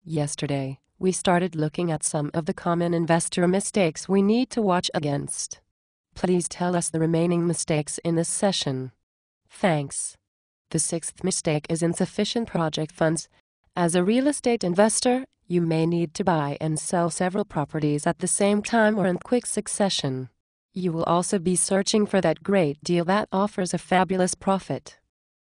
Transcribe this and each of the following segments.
Yesterday, we started looking at some of the common investor mistakes we need to watch against. Please tell us the remaining mistakes in this session. Thanks. The sixth mistake is insufficient project funds. As a real estate investor, you may need to buy and sell several properties at the same time or in quick succession. You will also be searching for that great deal that offers a fabulous profit.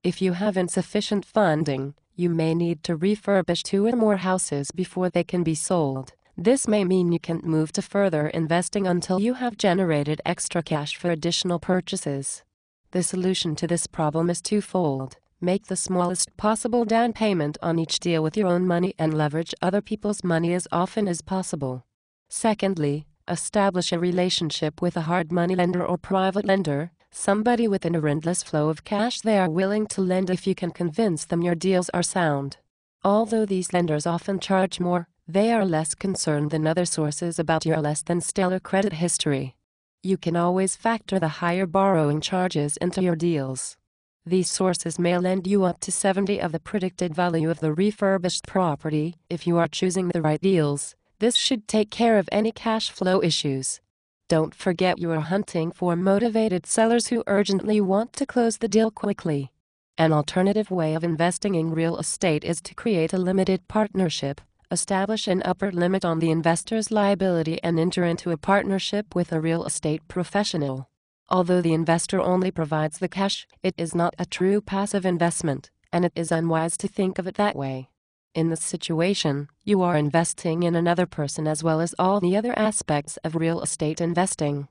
If you have insufficient funding, you may need to refurbish 2 or more houses before they can be sold. This may mean you can't move to further investing until you have generated extra cash for additional purchases. The solution to this problem is twofold. Make the smallest possible down payment on each deal with your own money and leverage other people's money as often as possible. Secondly, establish a relationship with a hard money lender or private lender, somebody with an endless flow of cash they are willing to lend if you can convince them your deals are sound. Although these lenders often charge more, they are less concerned than other sources about your less than stellar credit history. You can always factor the higher borrowing charges into your deals. These sources may lend you up to 70% of the predicted value of the refurbished property if you are choosing the right deals. This should take care of any cash flow issues. Don't forget you are hunting for motivated sellers who urgently want to close the deal quickly. An alternative way of investing in real estate is to create a limited partnership, establish an upper limit on the investor's liability and enter into a partnership with a real estate professional. Although the investor only provides the cash, it is not a true passive investment, and it is unwise to think of it that way. In this situation, you are investing in another person as well as all the other aspects of real estate investing.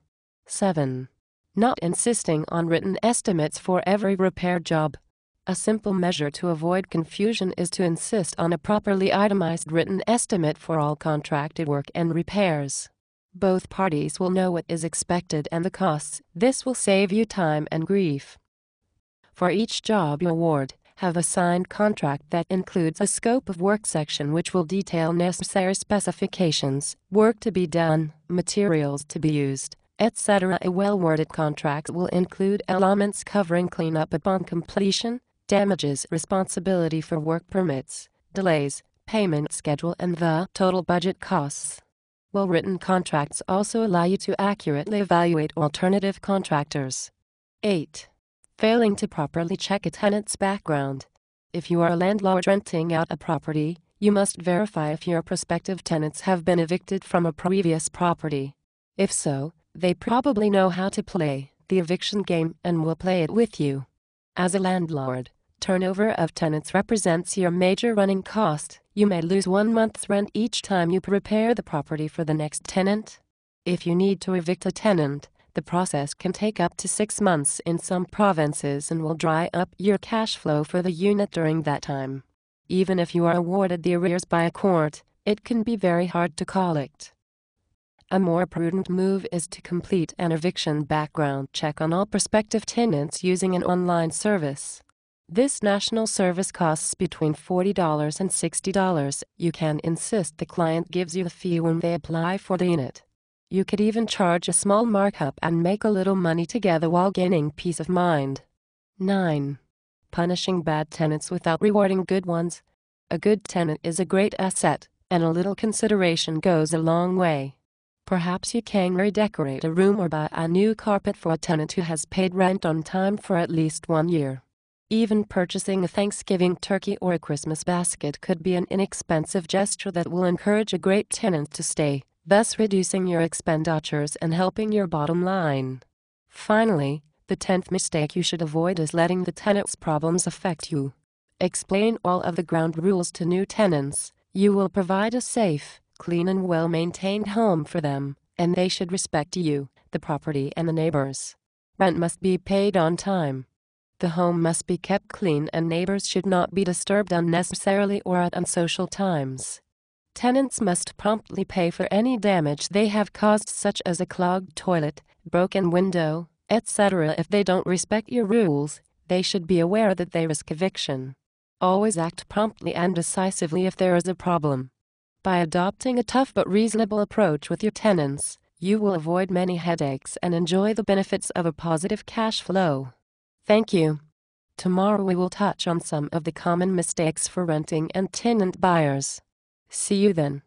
7. Not insisting on written estimates for every repair job. A simple measure to avoid confusion is to insist on a properly itemized written estimate for all contracted work and repairs. Both parties will know what is expected and the costs. This will save you time and grief. For each job you award, have a signed contract that includes a scope of work section which will detail necessary specifications, work to be done, materials to be used, etc. A well-worded contract will include elements covering cleanup upon completion, damages, responsibility for work permits, delays, payment schedule and the total budget costs. Well-written contracts also allow you to accurately evaluate alternative contractors. 8. Failing to properly check a tenant's background. If you are a landlord renting out a property, you must verify if your prospective tenants have been evicted from a previous property. If so, they probably know how to play the eviction game and will play it with you. As a landlord, turnover of tenants represents your major running cost. You may lose 1 month's rent each time you prepare the property for the next tenant. If you need to evict a tenant, the process can take up to 6 months in some provinces and will dry up your cash flow for the unit during that time. Even if you are awarded the arrears by a court, it can be very hard to collect. A more prudent move is to complete an eviction background check on all prospective tenants using an online service. This national service costs between $40 and $60. You can insist the client gives you the fee when they apply for the unit. You could even charge a small markup and make a little money together while gaining peace of mind. 9. Punishing bad tenants without rewarding good ones. A good tenant is a great asset, and a little consideration goes a long way. Perhaps you can redecorate a room or buy a new carpet for a tenant who has paid rent on time for at least 1 year. Even purchasing a Thanksgiving turkey or a Christmas basket could be an inexpensive gesture that will encourage a great tenant to stay, thus reducing your expenditures and helping your bottom line. Finally, the 10th mistake you should avoid is letting the tenant's problems affect you. Explain all of the ground rules to new tenants. You will provide a safe, clean and well-maintained home for them, and they should respect you, the property and the neighbors. Rent must be paid on time. The home must be kept clean and neighbors should not be disturbed unnecessarily or at unsocial times. Tenants must promptly pay for any damage they have caused, such as a clogged toilet, broken window, etc. If they don't respect your rules, they should be aware that they risk eviction. Always act promptly and decisively if there is a problem. By adopting a tough but reasonable approach with your tenants, you will avoid many headaches and enjoy the benefits of a positive cash flow. Thank you. Tomorrow we will touch on some of the common mistakes for renting and tenant buyers. See you then.